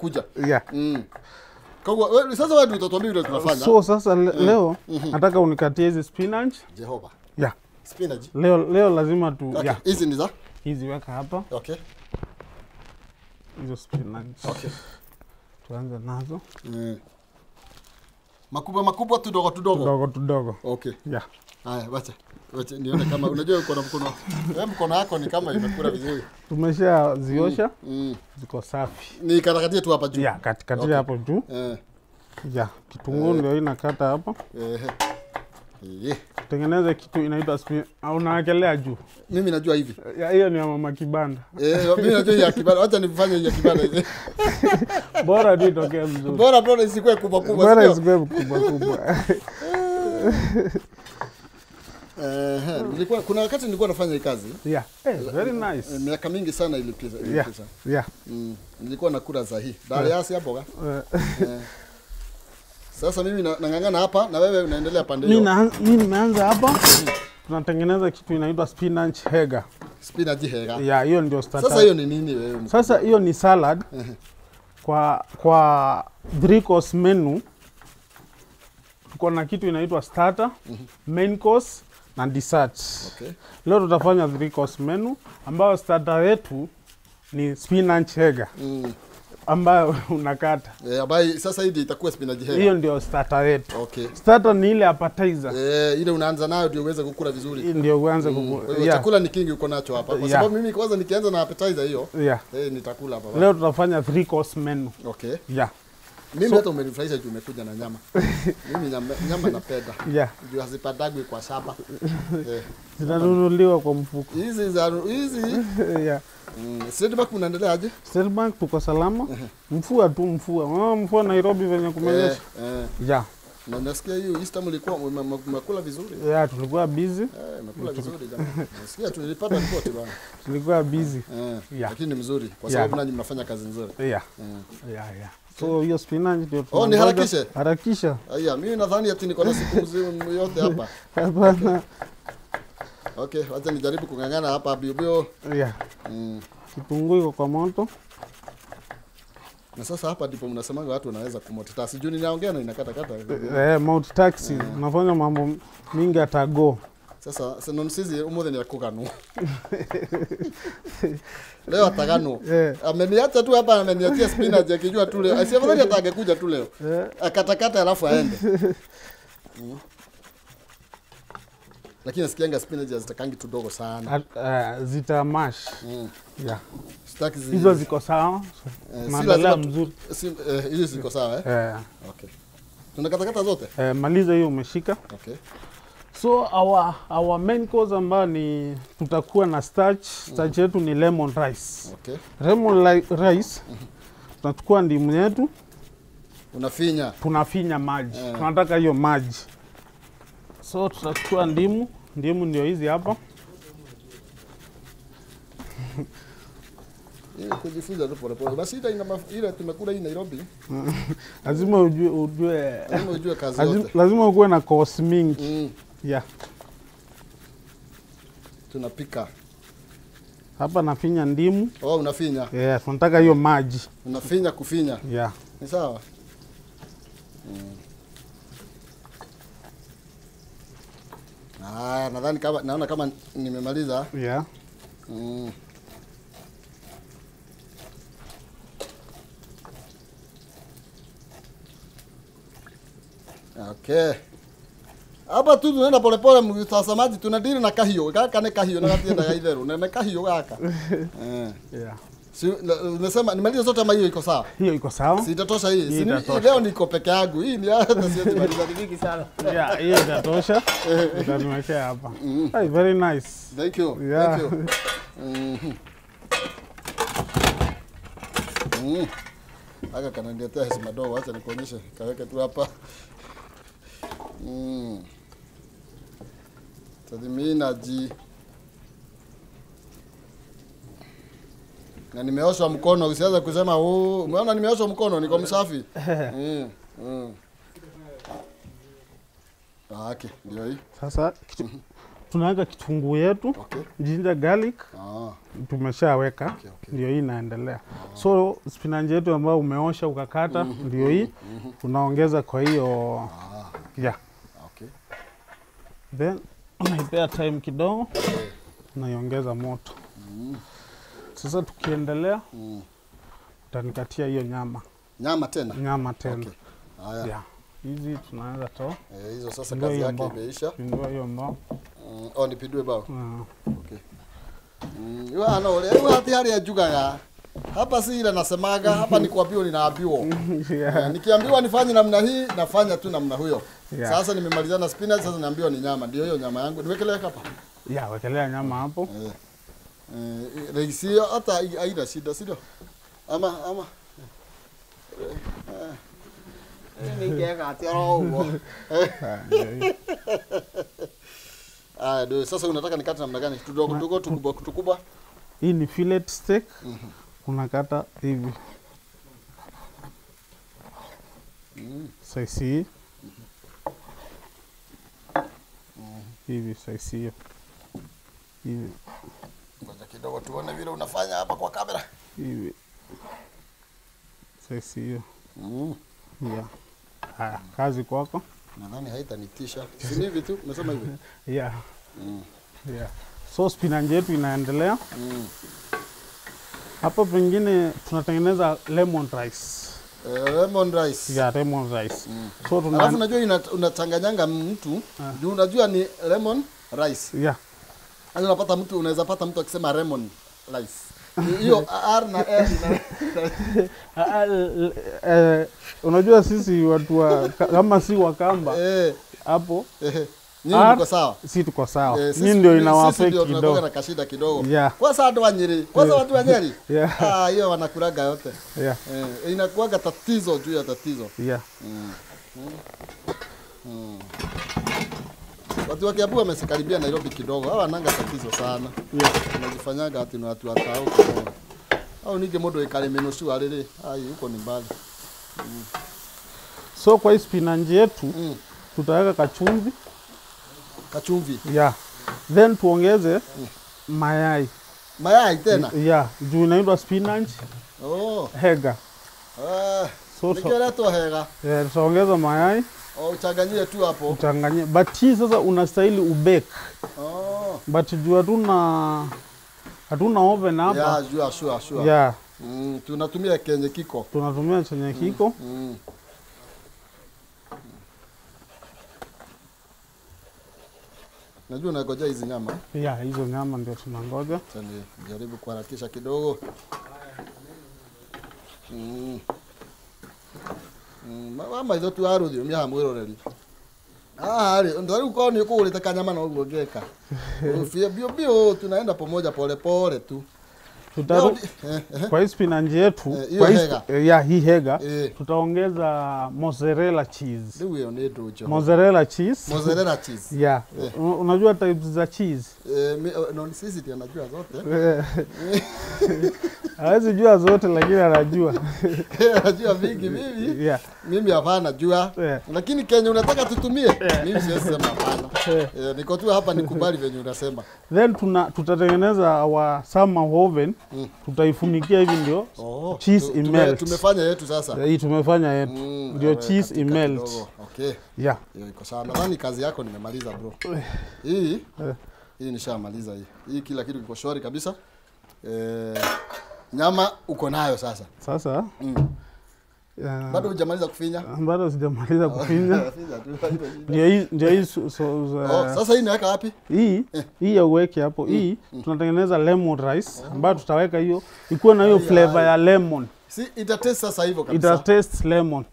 kuja. Yeah. Kwa sasa wewe utatuambia vile tunafanya. So sasa leo nataka unikatie hizi spinach. Jehova. Yeah. Spinach. Leo lazima tu Okay. yeah. Hizi ni za? Hizi weka hapa. Okay. Hizo spinach. Okay. Tuanze nazo. Makubwa tudogo. Okay. Yeah. Haya, wacha nione kama unajua uko na mkono. Wewe mkono wako ni kama imekula vizuri. Tumesha ziosha. Ziko safi. Ni katakatie tu hapa juu. Yeah, katikati hapo juu. Yeah, kitunguu ndio inakata hapa. Tengeneza kitu inaitwa spinach. Unawekelea juu. Mimi najua hivi. Hiyo ni ya mama kibanda. Mimi najua ya kibanda. Acha nifanye ya kibanda hizi. Bora tu itokee mzuri. Bora isikue kubwa. Bora isikue kubwa. Kuna wakati nilikuwa nafanya hii kazi. Yeah. Very nice. Miaka mingi sana ilipita. Yeah. Nilikuwa nakula za hii. Daliasi hapo ga. Sasa mimi nangangana hapa na wewe unaendelea pande hiyo. Mimi nimeanza hapa. Tunatengeneza kitu inaitwa spinach hega. Spinach hega. Yeah, hiyo ndio starter. Sasa hiyo ni nini wewe? Sasa hiyo ni salad. Kwa 3 course menu tuko na kitu inaitwa starter, main course na dessert. Okay. Leo tutafanya 3 course menu ambayo starter yetu ni spinach hega. Ambayo unakata. Ambayo sasa hii itakuwa spinach hega. Hiyo ndio starter yetu. Okay. Starter ni ile appetizer. Ile unaanza nayo ndio uweze kukula vizuri. Ndio uanze kukula. Yeah. Chakula ni kingi uko nacho hapa. Kwa sababu mimi kwanza nikianza na appetizer hiyo, nitakula hapa. Leo tutafanya 3 course menu. Okay. Yeah. Mimi hata umenifurahisha juu umekuja na nyama. Mimi nyama napenda. Yeah. Juu hazipandagwi kwa shamba. Zinanunuliwa kwa mfuko. Hizi. Yeah. State Bank unaendelea aje? State Bank tuko salama. Mfua. Mfua Nairobi venye kumenyesha. Yeah. Na nasikia hiyo Easter mlikuwa mmekula vizuri. Yeah, tulikuwa busy. Mmekula vizuri jamani. Nasikia tulipata ripoti bwana. Tulikuwa busy. Yeah. Lakini mzuri kwa sababu nanyi mnafanya kazi nzuri. Yeah. So hiyo spinach ndio ni harakishe. Harakisha. Mimi nadhani ati niko na siku mzima yote hapa. Hapana. Okay, wacha nijaribu kungangana hapa bio. Yeah. Kitunguu iko kwa moto. Na sasa hapa ndipo mnasemaga watu wanaweza kumultitask. Sijui ninaongea na inakata. Multitasking. Unafanya mambo mingi atago. Sasa nonsizi umothe ni akuganu. Leo atagano. Ameniacha tu hapa ameniachia spinach akijua tu leo. Asifadhali atangekuja tu leo. Akatakata alafu aende. Lakini nasikianga spinach zitakangi tudogo sana. Zita mash. Yeah. Staki hizo ziko sawa. Maandala mzuri. Hizo ziko sawa Okay. Tunakatakata zote? Maliza hiyo umeshika. Okay. So our main course ambayo ni tutakuwa na starch. Starch yetu ni lemon rice. Okay. Lemon rice. Tunachukua ndimu yetu. Unafinya. Tunafinya maji. Tunataka hiyo maji. So tutachukua ndimu ndio hizi hapa. Kujifunza tu pole pole. Basi ile tumekula hii Nairobi. Lazima ujue kazi yote. Lazima uwe na course mingi. Yeah. Tunapika. Hapa nafinya ndimu. Unafinya. Yeah, tunataka hiyo maji. Unafinya kufinya. Yeah. Ni sawa? Nadhani naona kama nimemaliza. Yeah. Okay. Hapa tu tunaenda pole pole mtazamaji, tunadili na kahio. Kaka ni kahio na gatienda gaitheru. Na kahio gaka. Yeah. Unasema nimaliza zote ama hiyo iko sawa? Hiyo iko sawa. Sitatosha hii. Leo niko peke yangu. Hii ni hata siwezi maliza nyingi sana. Yeah, hiyo itatosha. Utaniwekea hapa. Hey, very nice. Thank you. Yeah. Thank you. Aka kananiletea heshima dogo, acha nikuonyeshe. Kaweke tu hapa. Tadhimina na nimeosha mkono, usianze kusema umeona nimeosha mkono, niko msafi. Okay, ndio hii. Sasa tunaweka kitunguu yetu, Okay. ginger garlic. Tumeshaweka. Okay. Ndio hii inaendelea. So spinach yetu ambayo umeosha ukakata ndio hii unaongeza kwa hiyo yeah. Okay. Then unaipea time kidogo. Unaiongeza moto. Sasa tukiendelea utanikatia hiyo nyama. Nyama tena? Nyama tena. Okay. Haya. Yeah. Hizi tunaanza toa. Hizo sasa kazi yake imeisha. Ndio hiyo mbao. Nipindue bao. Okay. Wana ole hati hali ya jugaga. Hapa si ile nasemaga, hapa ni kuambiwa ninaambiwa. Nikiambiwa nifanye namna hii, nafanya tu namna huyo. Sasa nimemalizana na spinach, sasa naambiwa ni nyama. Ndio hiyo nyama yangu. Niwekelea hapa. Yeah, wekelea nyama hapo. Raisi hata aida shida sio? Ama ningeka atiro. Ndio sasa unataka nikate namna gani? Tudogo tukubwa. Hii ni fillet steak. Unakata hivi. Size hii. Hivi size hiyo. Hivi. Ngoja kidogo tuone vile unafanya hapa kwa kamera. Hivi. Size hiyo. Yeah. Haya, kazi kwako. Nadhani haitanitisha. Si hivi tu, umesema hivi? Yeah. Yeah. So spinach yetu inaendelea. Hapo pengine tunatengeneza lemon rice. Lemon rice. Yeah, lemon rice. So alafu unajua unachanganyanga mtu, juu unajua ni lemon rice. Yeah. Hadi unapata mtu, unaweza pata mtu akisema lemon rice. Hiyo R na L. Unajua sisi watu wa kama si Wakamba hapo nyinyi mko sawa? Si tuko sawa. Nyinyi ndio inawafeki kidogo. Sisi ndio kashida kidogo. Yeah. Kwa sababu watu wa Nyeri, kwa watu wa Nyeri. Hiyo wanakulaga yote. Yeah. Inakuwaga tatizo juu ya tatizo. Yeah. Watu wa Kiambu wamekaribia Nairobi kidogo. Hawa wananga tatizo sana. Yeah. Wanajifanyaga ati ni watu watao kidogo. Au nige modo ikale menoshu alele. Huko ni mbali. So kwa spinach yetu tutaweka kachumvi. Kachumvi. Yeah. Then tuongeze mayai. Mayai tena? Yeah. Juu inaitwa spinach. Hega. Nikileto hega. Yeah, tutaongeza mayai. Uchanganyie tu hapo. Uchanganyie. But hii sasa unastahili ubake. But juu hatuna oven hapa. Yeah, sure. Yeah. Tunatumia chenye kiko. Najua unangoja hizi nyama. Yeah, hizo nyama ndio tunangoja. Jaribu kuharakisha kidogo. Mama hizo tu arudi umya mwiroreri. Ndio uko ni uko uleta kanyama na ugogeka. Ufie bio tunaenda pamoja pole tu. Kwa hii spinach yetu, hii hega, tutaongeza mozzarella cheese. Ndio ni dojo. Mozzarella cheese. Yeah. Unajua types za cheese? Sisi ndio najua zote. Hawezi jua zote lakini anajua. Anajua vingi mimi. Yeah. Mimi hapana najua. Lakini Kenya unataka tutumie? Mimi siwezi sema hapana. Niko tu hapa nikubali venye unasema. Then tutatengeneza our summer oven. Tutaifunikia hivi ndio cheese imelt. Tumefanya yetu sasa. Hii tumefanya yetu. Ndio cheese imelt. Okay. Yeah. Hiyo iko sawa. Nadhani kazi yako nimemaliza bro. Hii nishamaliza hii. Hii kila kitu kiko shwari kabisa. Nyama uko nayo sasa. Sasa bado hujamaliza kufinya? Bado sijamaliza kufinya. Ndio hii sasa hii naweka wapi? Hii ya uweke hapo. Hii tunatengeneza lemon rice ambayo tutaweka hiyo ikuwe na hiyo flavor ya lemon. See, ita taste sasa hivyo kabisa. Ita taste lemon.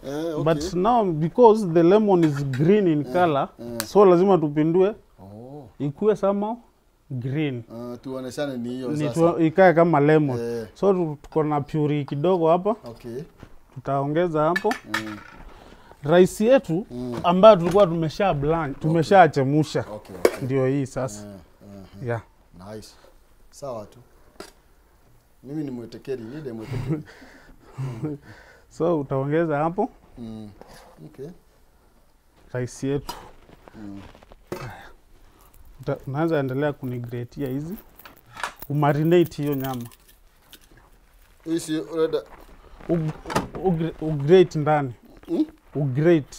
But now because the lemon is green in color, so lazima tupindue. Ikuwe somehow green. Tuoneshane ni hiyo sasa. Ikae kama lemon. So tuko na puree kidogo hapa. Okay. Tutaongeza hapo. Rice yetu ambayo tulikuwa tumeshachemsha. Okay. Ndio hii sasa. Yeah. Nice. Sawa tu. Mimi ni mwetekeri, nide mwetekeri. So utaongeza hapo. Okay. Rice yetu. Unaanza endelea kunigratia hizi. Umarinate hiyo nyama. Hizi unada ugrate ndani. Ugrate.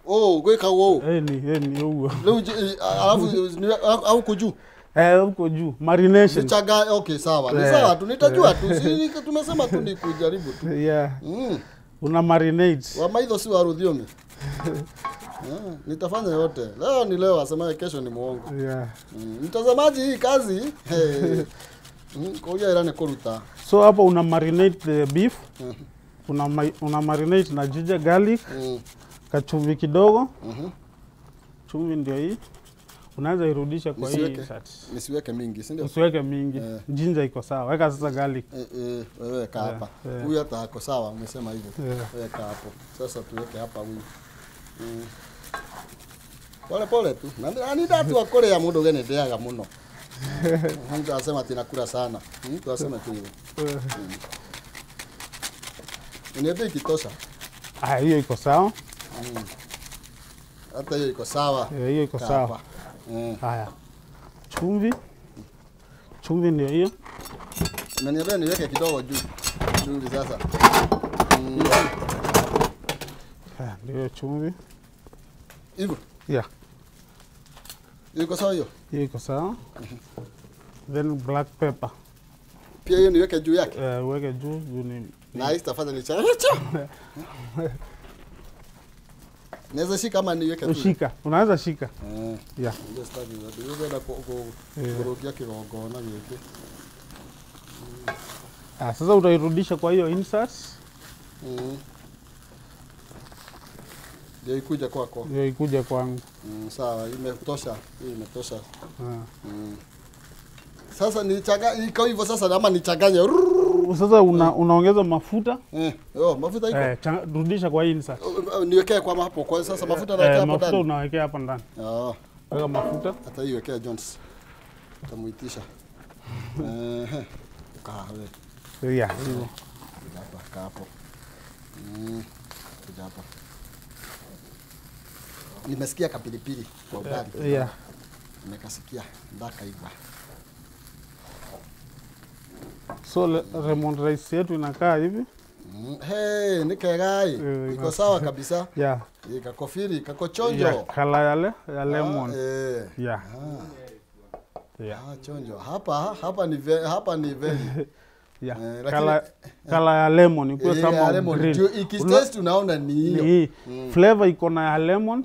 Oh, gweka wo. Ni huo. Leo alafu au kuju. Huko juu. Marination. Chaga, okay, sawa. Ni sawa tu, nitajua tu. Si tumesema tu ni kujaribu tu. Yeah. Una marinate. Wa maidho si warudhiomi. Nitafanya yote. Leo ni leo, asemaye kesho ni muongo. Yeah. Mtazamaji, hii kazi koja irane kuruta. So hapa una marinate the beef. Una marinate na ginger garlic. Kachumvi kidogo. Chumvi ndio hii. Unaweza irudisha kwa hii shati. Nisiweke mingi, si ndio? Usiweke mingi. Ginger iko sawa. Weka sasa garlic. Wewe kaa hapa. Huyu hata ako sawa, umesema hivyo. Wewe kaa hapo. Sasa tuweke hapa huyu. Pole pole tu. Na ni datu wa Korea mundu gene ndeaga muno. Mtu asema tinakula sana. Mtu asema tu hivyo. Niambie ikitosha. Hiyo iko sawa. Hata hiyo iko sawa. Hiyo iko sawa. Haya. Chumvi. Chumvi ndio hiyo. Na niambia niweke kidogo juu. Chumvi sasa. Ndio chumvi. Hivyo. Yeah. Iko sawa hiyo? Hiyo iko sawa. Then black pepper. Pia hiyo niweke juu yake? Uweke juu ni na hii tafadhali ni cha. Naweza shika kama niweke tu. Ushika. Unaweza shika. Yeah. Ndio stadi ndio ndio kurudia kigongo na yeke. Sasa utairudisha kwa hiyo insert. Ndio ikuja kwako. Ndio ikuja kwangu. Sawa, imetosha. Hii imetosha. Sasa iko hivyo sasa ama nichanganye. Sasa unaongeza mafuta. Mafuta iko. Rudisha kwa hii insert. Niwekee kwa hapo. Kwa sasa mafuta nawekea hapo ndani. Mafuta unawekea hapa ndani. Weka mafuta. Hata hiyo wekea Jones. Utamuitisha. Kahawe. Yeah, hivyo. Hapa hapo. Kuja hapa. Nimesikia kapilipili kwa ugali. Yeah. Nimekasikia ndaka igwa. So lemon rice yetu inakaa hivi. Ni kegai. Iko sawa kabisa. Yeah. Ikakofiri, kakochonjo. Yeah, kala ya lemon. Yeah. Chonjo. Hapa ni very. Yeah. Kala ya lemon iko kama green. Ikitaste unaona ni hiyo. Flavor iko na ya lemon.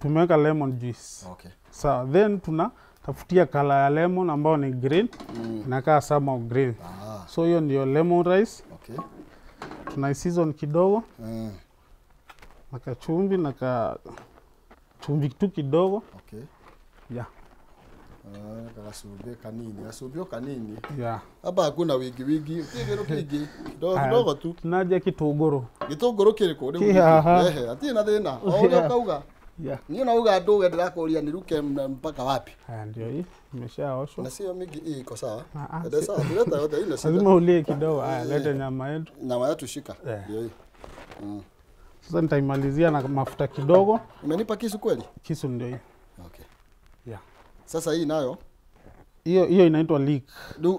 Tumeweka lemon juice. Okay. So then tafutia kala ya lemon ambao ni green. Inakaa somehow green. So hiyo ndio lemon rice. Okay. Tuna season kidogo. Na chumvi na chumvi tu kidogo. Okay. Yeah. Kasubio kanini. Yeah. Hapa hakuna wigi. Kidogo tu. Tunaje kitunguru. Kitunguru kiriko ati na thina. Kauga. Yeah. Ni unauga nduga ndirakuria niruke mpaka wapi? Ndio hii imeshaoshwa. Na sio mingi hii iko sawa. Ndio sawa, leta yote ile sasa. Lazima ulie kidogo. Leta nyama yetu. Nyama yetu shika. Ndio hii. Sasa nitaimalizia na mafuta kidogo. Umenipa kisu kweli? Kisu ndio hii. Okay. Yeah. Sasa hii nayo hiyo inaitwa leek.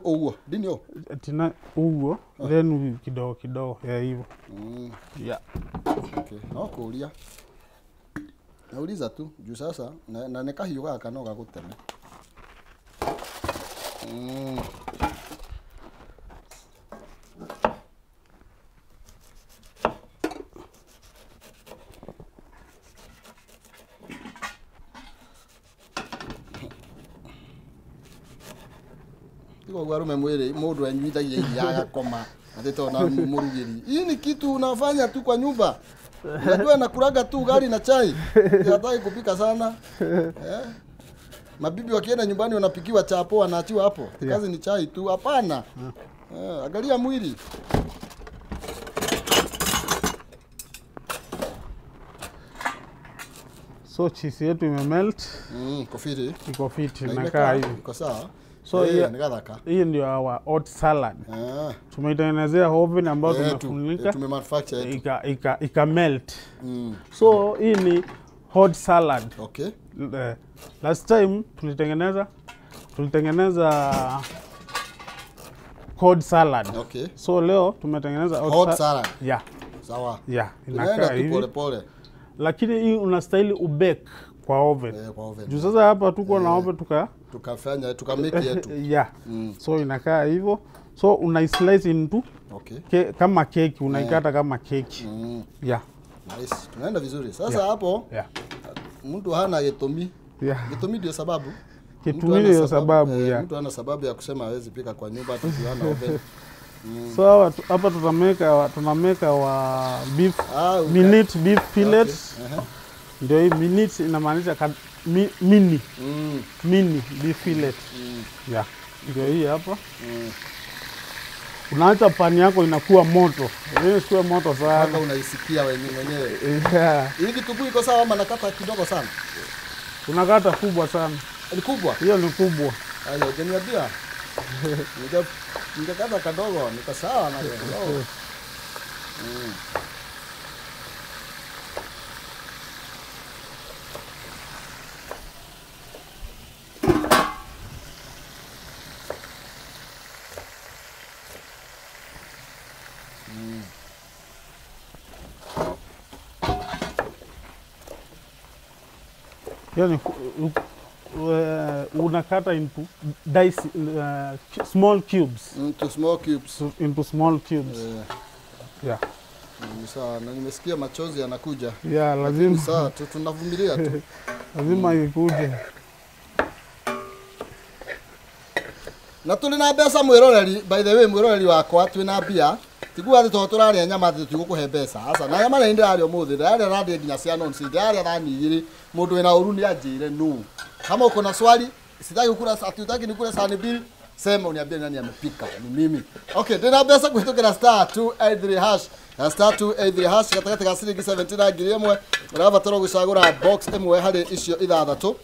Uo, dinio. Tina uo, then kidogo hivyo. Yeah. Okay. Kuulia. Nauliza tu juu sasa na nikahiyo gaka no gaguteme. Iko gwarume mwele mundu anyuithagia iria agakoma atito na murugiri. Hii ni kitu unafanya tu kwa nyumba. Unajua nakulaga tu ugali na chai. Hataki kupika sana. Mabibi wakienda nyumbani wanapikiwa chapo wanaachiwa hapo. Kazi ni chai tu. Hapana. Angalia mwili. So cheese yetu imemelt. Kofiri. Iko fit inakaa hivi. Iko sawa. So hii ndio our hot salad. Tumeitengenezea oven ambayo tumefunika. Tumemanufacture ika melt. So hii ni hot salad. Okay. Last time tulitengeneza cold salad. Okay. So leo tumetengeneza hot salad. Yeah. Sawa. Yeah, inakaa hivi pole pole. Lakini hii unastahili ubake kwa oven. Kwa oven. Juu sasa hapa tuko na oven tukafanya tukamake yetu. Yeah. So inakaa hivyo. So una slice into kama keki, unaikata kama keki. Yeah. Nice. Tunaenda vizuri. Sasa hapo mtu hana gitumi. Gitumi ndio sababu. Gitumi ndio sababu. Mtu hana sababu ya kusema hawezi pika kwa nyumba hata hana oven. So hapa tunameka wa beef minute beef fillets. Ndio hii minute inamaanisha mini beef fillet. Yeah. Ndio hii hapa. Unaacha pani yako inakuwa moto. Ile sio moto sana. Hata unaisikia mwenyewe. Yeah. Hii kitunguu iko sawa ama nakata kidogo sana? Unakata kubwa sana. Ni kubwa? Hiyo ni kubwa. Hayo jeniambia. Nikakata kadogo, nika sawa na leo. Yani unakata into dice small cubes. Into small cubes. Into small cubes. Yeah. Sawa, na nimesikia machozi yanakuja. Yeah, lazima. Sawa, tunavumilia tu. Lazima ikuje. Na tuli na mbeca mwiroreri, by the way mwiroreri wakwa twina mbia. Tigua ati to turaria nyama ati tigukuhe mbeca. Asa na nyama ndio ari umuthi, ndio radi nginya cia non ndio ari thani mundu wina uru ni anjire no. Kama uko na swali, sitaki kukula ati utaki nikule sahani mbili, sema uniambie nani amepika, ni mimi. Okay, tena mbeca kuhitokera *283 hash. Na *283 hash katakati ga ciringi 17 ngiri imwe. Urabatara gucagura box imwe hari icio ithathatu.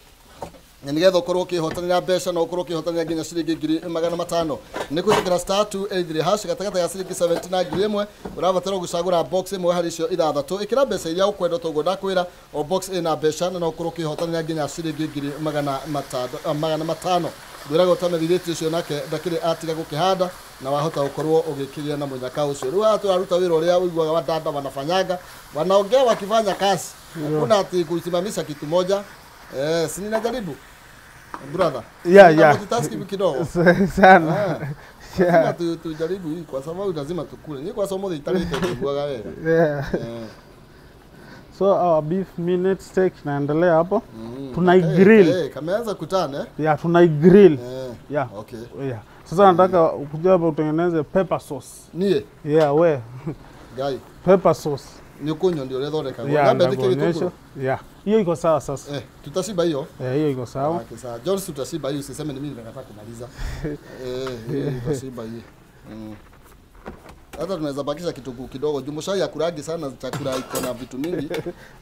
Nigetha ukorwo ukihotanira mbeca na ukorwo ukihotanira nginya ciringi 500. Ni kuhitokera *283 hash katakati ga ciringi 17 ngiri imwe. Urabatara gucagura box imwe hari icio ithathatu. Ikira mbeca iria ukwenda togo ndakwira o box ina mbeca na ukorwo ukihotanira nginya ciringi 500. Gwira gotana rireti icio nake ndakire atiga gukihanda na wahota gukorwo ugikiria na munyaka ucio. Riu atuaruta wira uria uiguaga wadada wanafanyanga, wanaongea wakifanya kazi. Kuna ati kuisimamisha kitu moja. Si ninajaribu. Brother. Yeah. Taski kidogo. Sana. Yeah. Tujaribu hii kwa sababu lazima tukule. Ni kwa sababu italete kuguaga wewe. Yeah. So our beef minute steak naendelea hapo. Tunai grill. Kameanza kutana Yeah, tunai grill. Yeah. Okay. Yeah. Sasa nataka ukuja hapa utengeneze pepper sauce. Nie? Yeah, we. Guy. Pepper sauce. Ni kunyo ndio lethondeka. Labda ndike yeah. Hiyo iko sawa sasa. Tutashiba hiyo? Hiyo iko sawa. Okay, sawa. Jones tutashiba hiyo, usiseme ni mimi nataka kumaliza. Tutashiba hiyo. Hata tunaweza bakisha kitunguu kidogo. Jumushai ya kuragi sana chakula iko na vitu mingi.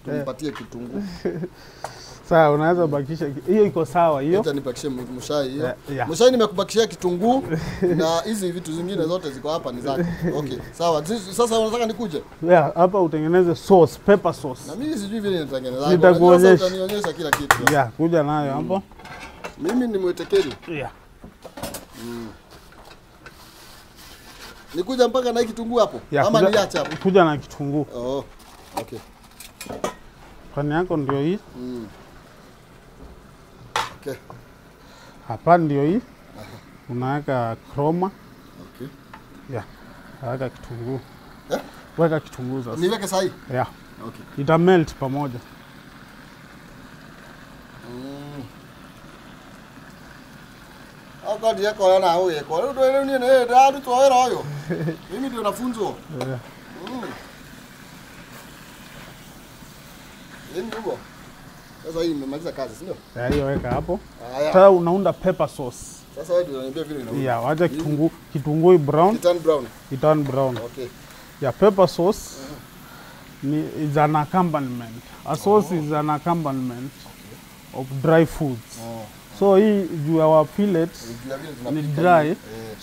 Tumpatie kitunguu. Sawa, unaweza bakisha. Hiyo iko sawa hiyo. Acha nibakishe mshai hiyo. Mshai nimekubakishia kitunguu na hizi vitu zingine zote ziko hapa ni zako. Okay, sawa. Sasa unataka nikuje? Yeah, hapa utengeneze sauce, pepper sauce. Na mimi sijui vile nitatengeneza. Nitakuonyesha. Utanionyesha kila kitu. Yeah, kuja nayo hapo. Mimi ni mwetekeri. Yeah. Nikuja mpaka na kitunguu hapo ama niache hapo? Kuja na kitunguu. Oh. Okay. Pani yako ndio hii. Okay. Hapa ndio hii. Unaweka chroma. Okay. Yeah. Weka kitunguu. Weka kitunguu sasa. Niweke sahi? Yeah. Okay. Ita melt pamoja. Ako ndiye kwa na huye. Kwa hiyo ndio ni ndio tuoera hayo. Mimi ndio nafunzwa. Ndio. Sasa hii imemaliza kazi, si ndio? Hiyo weka hapo. Sasa unaunda pepper sauce. Sasa wewe ndio unaniambia vile inaunda. Yeah, wacha kitunguu brown. Turn brown. Okay. Yeah, pepper sauce is an accompaniment. A sauce is an accompaniment of dry foods. So hii juu our fillet ni dry.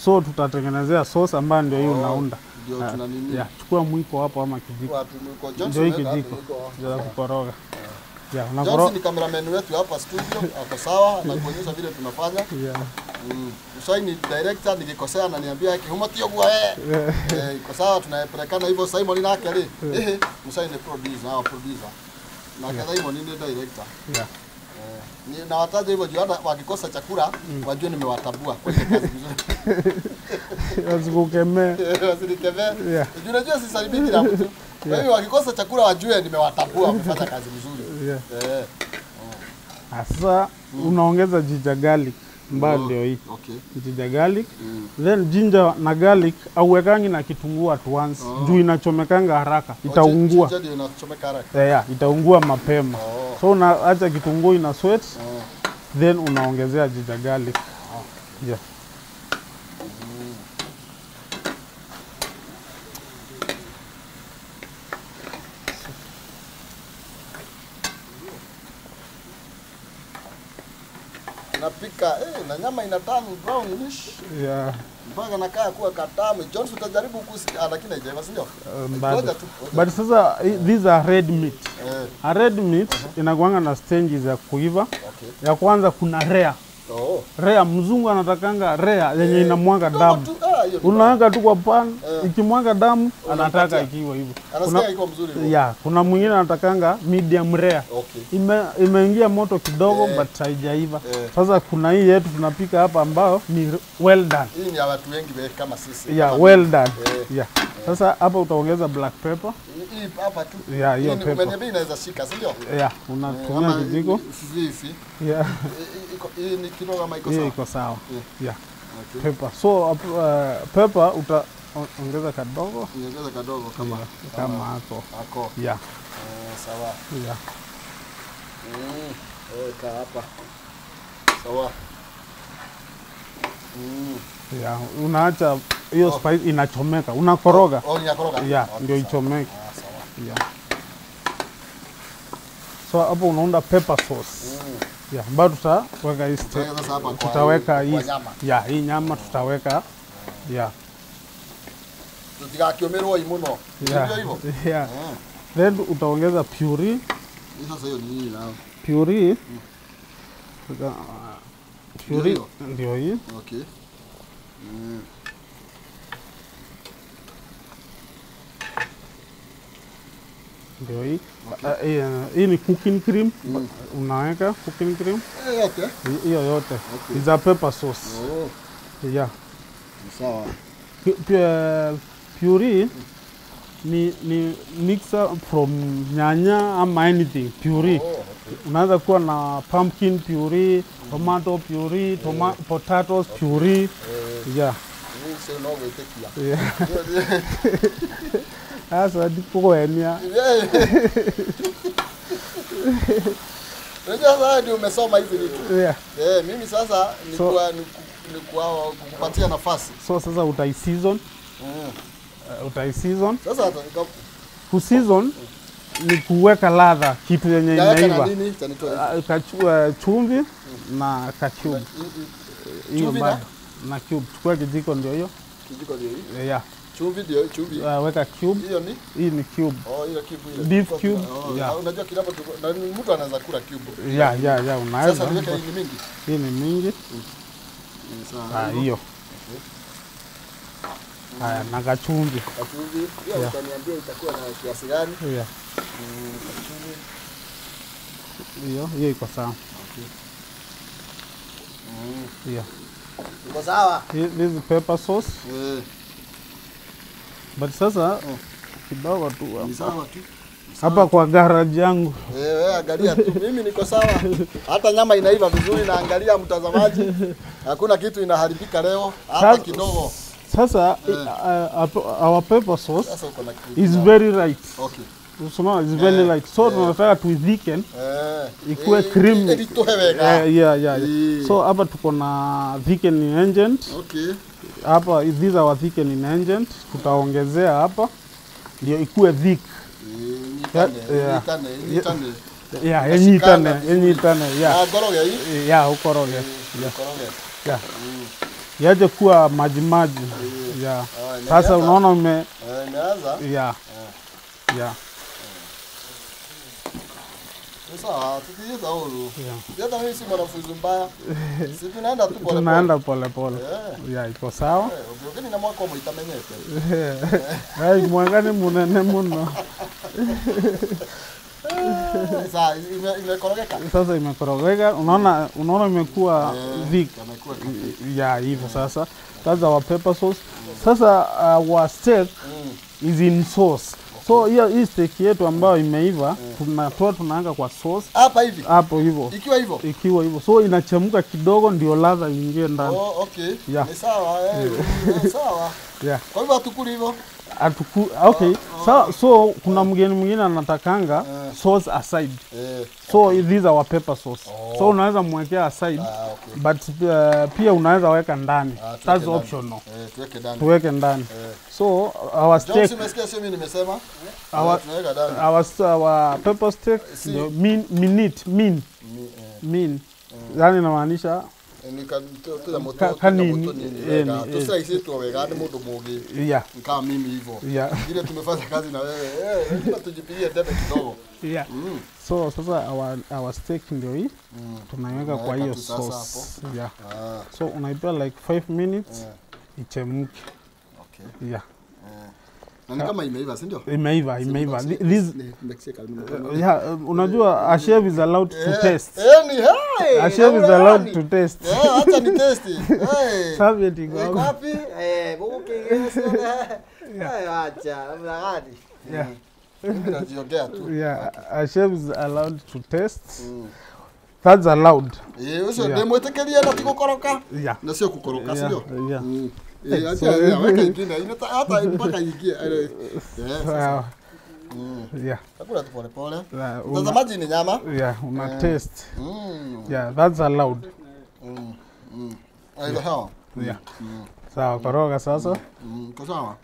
So tutatengenezea sauce ambayo ndio hiyo unaunda. Ndio tunanini. Yeah, chukua mwiko hapo ama kijiko. Wapi mwiko? Ndio kijiko. Ndio kukoroga. Yeah, Johnson ni cameraman wetu hapa studio, ako sawa na kuonyesha vile tunafanya. Yeah. Usai ni director, nikikosea ananiambia kihumo tio kwa iko sawa, tunapelekana hivyo. Simon na yake Usai ni producer au producer. Na kadha Simon ni director. Yeah. Na wataje hivyo juu hata wakikosa chakula wajue nimewatabua kwa kazi vizuri. Wasikukemee. Wasikukemee. Juu unajua si salimiki na mtu. Kwa hiyo wakikosa chakula wajue nimewatabua wamefanya kazi vizuri. Sasa unaongeza ginger garlic mbali ndio hii. Okay. Ginger garlic. Then ginger na garlic auwekangi na kitunguu at once. Juu inachomekanga haraka. Itaungua. Ginger ndio inachomeka haraka. Yeah, itaungua mapema. So unaacha kitunguu ina sweat. Then unaongezea ginger garlic. Yeah. Napika na nyama ina tamu brownish. Yeah. Mpaka nakaa kuwa katamu. Jones utajaribu lakini haijaiva si ndio? But sasa these are red meat. A red meat inakuanga na stages ya kuiva. Ya kwanza kuna rare. Rare mzungu anatakanga rare yenye inamwaga damu. Unaweka tu kwa pan, ikimwaga damu anataka ikiwa hivyo. Anasikia iko mzuri. Yeah, kuna mwingine anatakanga medium rare. Imeingia moto kidogo but haijaiva. Sasa kuna hii yetu tunapika hapa ambao ni well done. Hii ni ya watu wengi kama sisi. Yeah, well done. Yeah. Sasa hapa utaongeza black pepper. Hii hapa tu. Yeah, hiyo pepper. Umeniambia inaweza shika, si ndio? Yeah, unatumia kijiko. Hivi. Yeah. Hii ni kidogo kama iko sawa. Iko sawa. Yeah. Pepper. So pepper utaongeza kadogo. Ongeza kadogo kama hapo. Yeah. Sawa. Yeah. Weka hapa. Sawa. Yeah, unaacha hiyo spice inachomeka. Unakoroga. Inakoroga. Yeah, ndio ichomeke. Sawa. Yeah. So hapo unaunda pepper sauce. Yeah, ambayo tutaweka hii tutaweka hii. Yeah, hii nyama tutaweka. Yeah. Tutakiomerwa imuno. Ndio hivyo. Yeah. Then utaongeza puree. Sasa hiyo ni nini nao? Puree. Puree ndio hii. Okay. Ndio hii. Hii ni cooking cream. Unaweka cooking cream. Okay. Hiyo yote. Is a pepper sauce. Yeah. Sawa. Puree ni mixer from nyanya ama anything. Puree. Unaweza kuwa na pumpkin puree, tomato puree, potatoes puree. Yeah. Sasa ndiko enia. Unajua sasa ndio umesoma hizi vitu. Yeah. Mimi sasa ni kukupatia nafasi. So sasa utai season. Utai season. Sasa ku season ni kuweka ladha kitu yenye inaiva. Chumvi na kachumvi. Hiyo bado na cube. Chukua kijiko ndio hiyo. Kijiko ndio hiyo. Yeah. Chumvi ndio chumvi. Weka cube. Hiyo ni? Hii ni cube. Hiyo cube ile. Beef cube. Yeah. Unajua kilapo na mtu anaweza kula cube. Yeah, unaweza. Sasa niweka hii mingi. Hii ni mingi. Sawa. Hiyo. Haya, na kachumvi. Kachumvi. Hiyo utaniambia itakuwa na kiasi gani? Yeah. Hiyo iko sawa. Yeah. Iko sawa. This is pepper sauce. But sasa kidogo tu hapa. Sawa tu. Hapa kwa garage yangu. Wewe angalia tu. Mimi niko sawa. Hata nyama inaiva vizuri na angalia mtazamaji. Hakuna kitu inaharibika leo hata kidogo. Sasa our pepper sauce is very light. Okay. So it's very light. So tunataka tu thicken. Ikuwe creamy. Yeah. So hapa tuko na thickening agent. Okay. Hapa these are our thickening agent. Tutaongezea hapa ndio ikuwe thick. Yenyitane. Koroge hii? Yeah, ukoroge. Yeah. Yaje kuwa maji. Yeah. Sasa unaona imeanza? Yeah. Sawa, tukiita huru. Yeah. Hata mimi si mwanafunzi mbaya. Si tunaenda tu pole. Tunaenda pole pole. Yeah, iko sawa. Ukini na mwako mtamenyete. Hai mwangani munene muno. Sasa imekorogeka. Sasa imekorogeka. Unaona imekuwa thick. Yeah, hivyo sasa. That's our pepper sauce. Sasa our steak is in sauce. So hii steak yetu ambayo imeiva tunaanga kwa sauce. Hapa hivi. Hapo hivyo. Ikiwa hivyo. So inachemka kidogo ndio ladha iingie ndani. Oh, okay. Yeah. Ni sawa, sawa. Yeah. Kwa hivyo hatukuli hivyo. Okay. So kuna mgeni mwingine anatakanga sauce aside. So these are our pepper sauce. So unaweza mwekea aside. Okay. But pia unaweza weka ndani. That's optional. Tuweke ndani. So our steak umesikia sio mimi nimesema? Our pepper steak mean. Yani inamaanisha kanini tusaisie tu wega ni mtu mugi kama mimi hivyo ile tumefanya kazi na wewe lazima tujipigie debe kidogo. So sasa our steak ndio hii tunaiweka kwa hiyo sauce. So unaipea like 5 minutes ichemke. Okay. Na kama imeiva, si ndio? Imeiva. This unajua a chef is allowed to taste. A chef is allowed to taste. Acha ni taste. Serviette iko wapi? Acha, mlagadi. A chef is allowed to taste. That's allowed. Uso demwetekeria na tikukoroka. Na sio kukoroka, si ndio? Acha weka ingine hata mpaka ingie. Takula tu pole pole. Mtazamaji ni nyama. Una taste. That's allowed. Aidha hawa. Sawa, koroga sasa. Kwa sawa?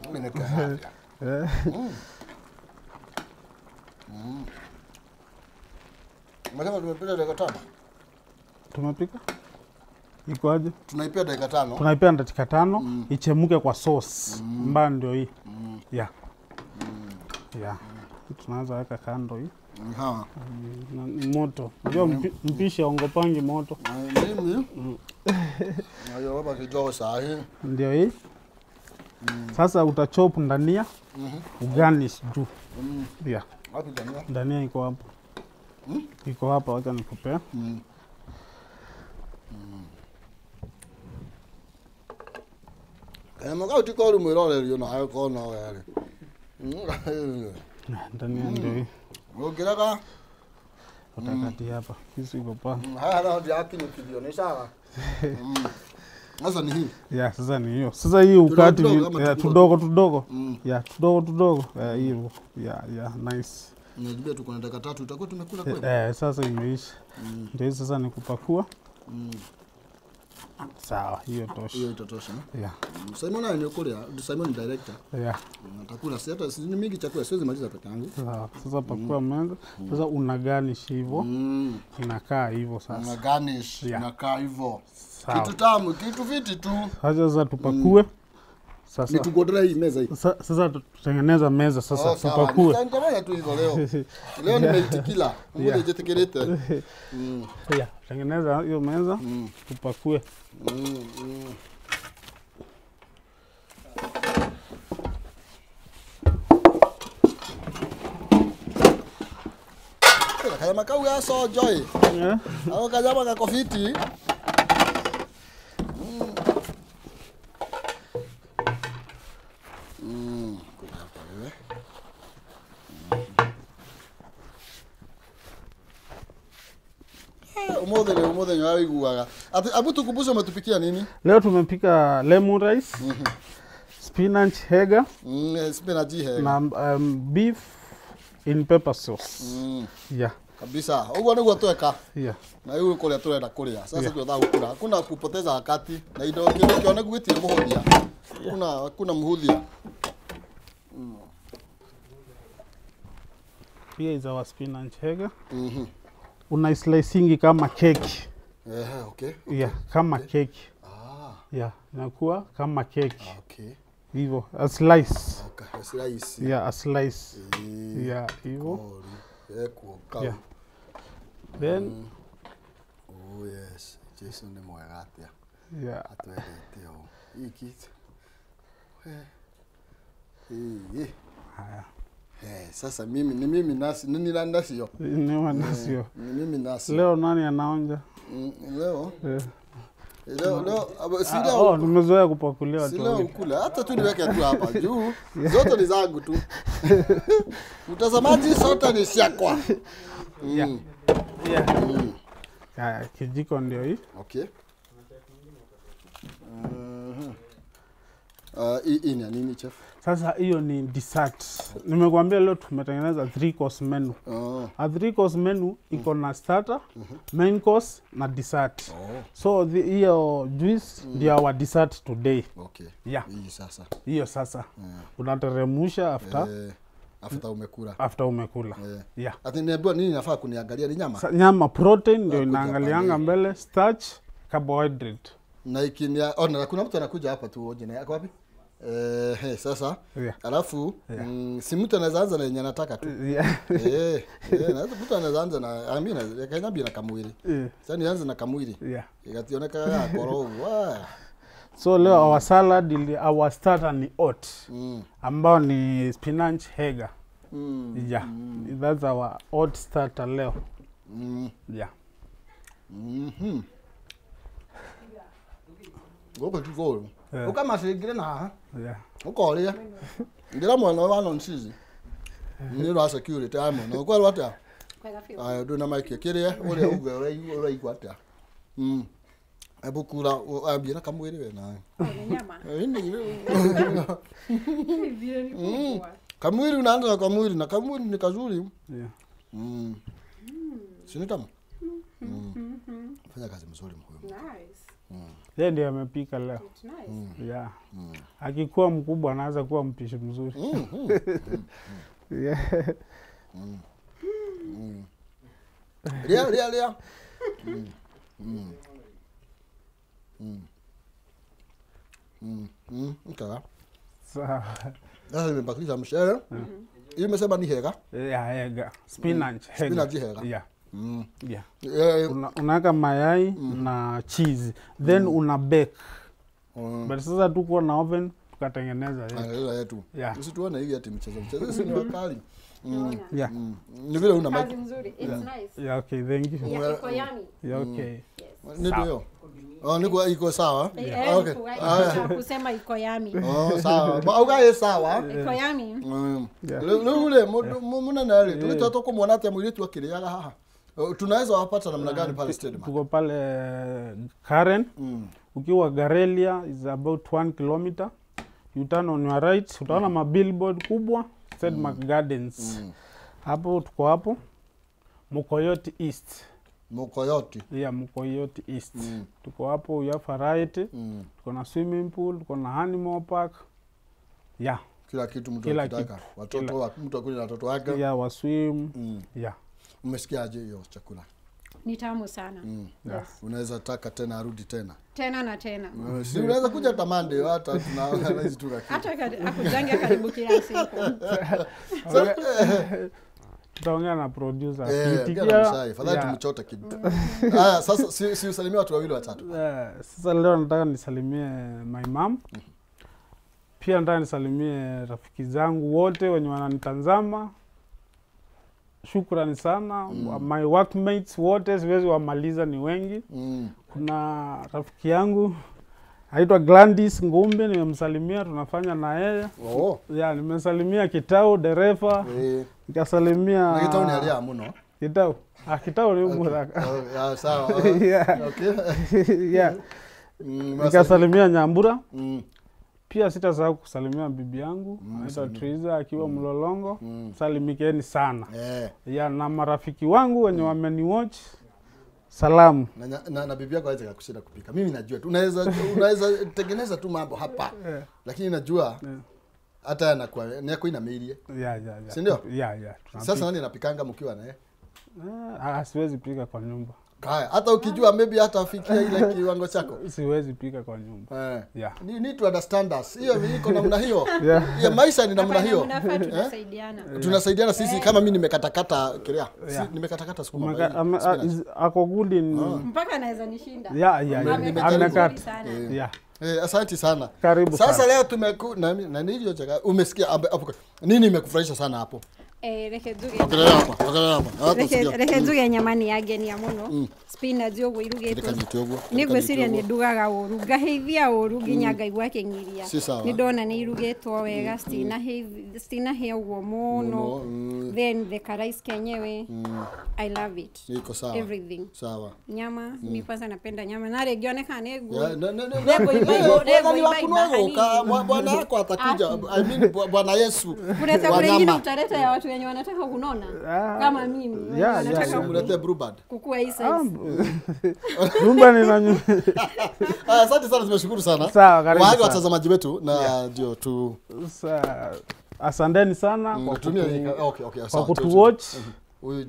Mimi nikaja. Mama tumepika dakika 5. Tumepika? Iko aje? Tunaipia dakika 5. Tunaipia dakika 5 ichemuke kwa sauce. Mbaya ndio hii. Tunaanza weka kando hii. Ni moto. Unajua mpishi aongopangi moto. Mimi. Hayo baba kidogo sahi. Ndio hii. Sasa utachop ndania. Ugarnish juu. Wapi ndania? Ndania iko hapo. Iko hapa, wacha nikupea. Makao tikolu mwirore na hayo kona yale. Ndania ndio hii. Ukiraka utakati hapa. Kisu iko pa. Haya ndio yake ni sawa. Sasa ni hii. Sasa ni hiyo. Sasa hii ukati tudogo. Tudogo. Hiyo. Nice. Unajua tuko na dakika 3 tutakuwa tumekula kweli. Sasa imeisha. Ndio sasa ni kupakua. Sawa, hiyo tosha. Hiyo itatosha. Simon anayokulia, Simon director. Atakula si ni mingi chakula siwezi maliza peke yangu. Sasa pakua mwanzo. Sasa una garnish hivyo. Inakaa hivyo sasa. Una garnish, inakaa hivyo. Kitu tamu, kitu fiti tu. Sasa tupakue. Sasa nitugodra hii meza hii. Sasa tutengeneza meza sasa tupakue. Tutangamana tu hivyo leo. Leo nimeitikila. Ngoja jetekelete. Tengeneza hiyo meza tupakue. Kaya makau ya so joy. Ako kajama ka kofiti. Umodhe nyawa iguaga. Abu tukumbushe umetupikia nini? Leo tumepika lemon rice. Spinach hega. Spinach hega. Na beef in pepper sauce. Kabisa. Ugo niguo tweka. Na hiyo kule turenda kuria. Sasa tunataka kukula. Hakuna kupoteza wakati. Na indo kione gwitie muhuthia. Hakuna muhuthia. Here is our spinach hega. Una slicingi kama keki. Okay. Kama keki. Inakuwa kama keki. hivyo a slice. Okay, slice. Yeah, a slice. Yeah, hivyo. Yeah. Then oh yes, Jason ni mwega atia. Yeah. Atwendete o. Iki. Haya. Sasa mimi nasi nini la nasio? Ni nasio. Ni mimi nasi. Leo nani anaonja? Leo? Leo nimezoea kupakulia watu. Leo ukula hata tu niweke tu hapa juu. Zote ni zangu tu. Mtazamaji, sote ni shakwa. Yeah. Kijiko ndio hii. Okay. Hii ni nini chef? Sasa hiyo ni dessert. Nimekuambia leo tumetengeneza 3 course menu. A 3 course menu iko na starter, main course na dessert. So hiyo juice ndio our dessert today. Okay. Yeah. Hiyo sasa. Unateremsha after umekula. Yeah. Ati niambiwa nini nafaa kuniangalia ni nyama? Nyama protein ndio inaangalianga mbele, starch, carbohydrate. Na ikinia kuna mtu anakuja hapa tu oje na yako wapi? Sasa alafu si mtu anaweza anza na yenye anataka tu. Na mtu anaweza anza na amina yakanyambia na kamwili. Sasa nianze na kamwili. Ikationeka korovu. So leo our salad our starter ni oat. Ambao ni spinach hega. That's our oat starter leo. Yeah. Goko kigoro. Ukama shigire na ukolia. Ndira mwana wa nonsizi. Niro asa security amo. Na kwa wata. Ayo do na mike kiria ore ugwe igwata. Abukura abira kamwiri we na. Nyama. Kamwiri unaanza na kamwiri na kamwiri ni kazuri. Sinitamu. Fanya kazi mzuri mkuu. Nice. Yeye ndiye amepika leo. Nice. Yeah. Akikuwa mkubwa anaanza kuwa mpishi mzuri. Yeah. Lia. Okay. Sawa. Sasa nimebakisha mshele. Hii umesema ni hega? Yeah, hega. Spinach hega. Spinach hega. Yeah. Yeah. Unaweka mayai na cheese. Then una bake. But sasa tuko na oven tukatengeneza yetu. Yeah. Usituone hivi ati mchezo. Sisi ni wakali. Yeah. Ni vile una kazi nzuri. It's nice. Yeah, okay, thank you. Yeah, iko yummy. Yeah, okay. Yes. Ndio. Niko iko sawa. Okay. Kusema iko yummy. Sawa. Augaye sawa. Iko yummy. Lule muna nale. Tulitoka kumwona ati mwilitu akiliaga haha. Tunaweza wapata namna gani pale stadium? Tuko pale Karen. Ukiwa Garelia is about 1 kilometer. You turn on your right, utaona mabillboard kubwa Stedmark Gardens. Hapo tuko hapo. Mukoyoti East. Mukoyoti. Yeah, Mukoyoti East. Tuko hapo ya variety. Tuko na swimming pool, tuko na animal park. Yeah. Kila kitu mtu anataka. Watoto mtu akuje na watoto wake. Yeah, wa swim. Yeah. Umesikiaje hiyo chakula? Ni tamu sana. Yes. Unaweza taka tena arudi tena. Tena na tena. Si unaweza kuja tamande hata tunaona hizi tu lakini. Hata akujanga karibu kila siku. Tutaongea na producer. Fadhali tumchote kidogo. Haya sasa si usalimia watu wawili watatu. Sasa leo nataka nisalimie my mom. Pia nataka nisalimie rafiki zangu wote wenye wananitazama. Shukrani sana. My workmates wote siwezi wamaliza ni wengi. Kuna rafiki yangu aitwa Gladys Ngumbe, nimemsalimia, tunafanya na yeye. Yeah, nimesalimia Kitau dereva. Nikasalimia na Kitau ni alia muno. Kitau. Kitau ni muraka. Sawa. Okay. Yeah. Nikasalimia Nyambura. Pia sitasahau kusalimia bibi yangu anaitwa Triza akiwa Mlolongo. Salimikeni sana. Yeah, na marafiki wangu wenye wameniwatch. Salamu. Na bibi yako hawezi kukushinda kupika. Mimi najua tu unaweza tengeneza tu mambo hapa. Lakini najua hata ni yako ina mailie. Yeah. Si ndio? Yeah. Sasa nani anapikanga mkiwa naye? Siwezi pika kwa nyumba. Kaya, hata ukijua maybe hata afikia ile kiwango chako. Siwezi pika kwa nyumba. Yeah. You need to understand us. Hiyo iko namna hiyo. Ya maisha ni namna hiyo. Tunasaidiana. Tunasaidiana sisi kama mimi nimekatakata kiria. Nimekatakata sukuma. Ako good in mpaka anaweza nishinda. Amekata. Yeah. Asante sana. Karibu sasa sana. Leo na nilio chaka umesikia hapo. Nini imekufurahisha sana hapo? Reke nzuge nyamani yageni ya muno spinach yogo irugitwo nigwiciria ni ndugaga uru ngaheithia uru nginya ngaigua kingiria ni ndona ni irugitwo wega stina he uguo muno then the rice kenyewe I love it. Iko sawa. Everything Sawa. Nyama mimi kwanza napenda nyama na regioneka nego bwana yako atakuja. I mean bwana Yesu. Kuleta wengine utaleta ya watu wenye wanataka kunona kama mimi wanataka kuleta brubad kukua hii size. Nyumba ni na nyumba. Asante sana, tumeshukuru sana. Sawa, karibu. Wale watazamaji wetu na ndio tu asanteni sana kwa kutumia. Kwa kutuwatch. Huyu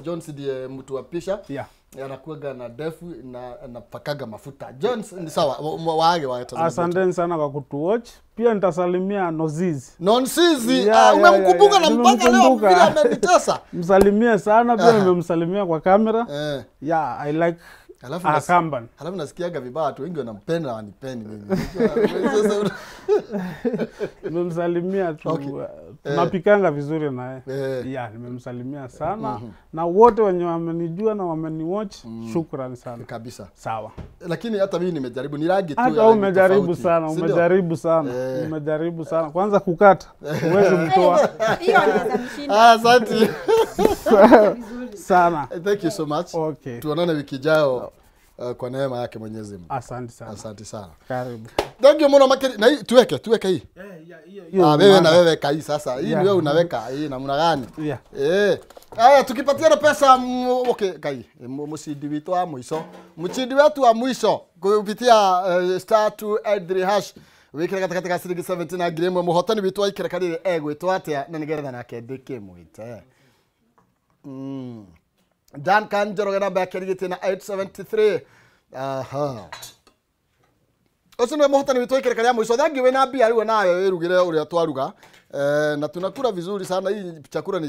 Jones ndiye mtu wa pisha. Yeah. Anakuaga na defu na pakaga mafuta. Jones ni sawa, waage watazamaji. Asanteni sana kwa kutuwatch. Pia nitasalimia Nozizi. Nonsizi, umemkumbuka na mpaka leo vile amenitesa. Msalimie sana, pia nimemsalimia kwa kamera. Yeah, I like Akamban. Halafu nasikiaga vibaya watu wengi wanampenda wanipendi mimi. Nimemsalimia tu. Tunapikanga vizuri naye. Yeah, nimemsalimia sana. Na wote wenye wamenijua na wameniwatch, shukrani sana. Kabisa. Sawa. Lakini hata mimi nimejaribu, ni rangi tu. Hata umejaribu sana, umejaribu sana. Umejaribu sana. Kwanza kukata, uweze mtoa. Hiyo anaweza mshinda. Asante. Sana. Thank you so much. Okay. Tuonane wiki ijayo kwa neema yake Mwenyezi Mungu. Asante sana. Asante sana. Karibu. Thank you mwana makeri. Na hii tuweke hii. Wewe na wewe kai sasa. Hii ni wewe unaweka hii namna gani? Haya tukipatiana pesa okay kai. Mshindi wetu wa mwisho. Mshindi wetu wa mwisho kupitia *283# wikira katika ciringi 17 na ngiri 1 muhotani wetu wa ikira karire egwitwo atia na nigetha nake ndikimwite. Duncan Njoroge namba yake rigite na 873. Oso ndio muhotani wetu ikira karia mwisho thangi we na mbia riwe nayo irugire uria twaruga na tunakula vizuri sana. Hii chakula ni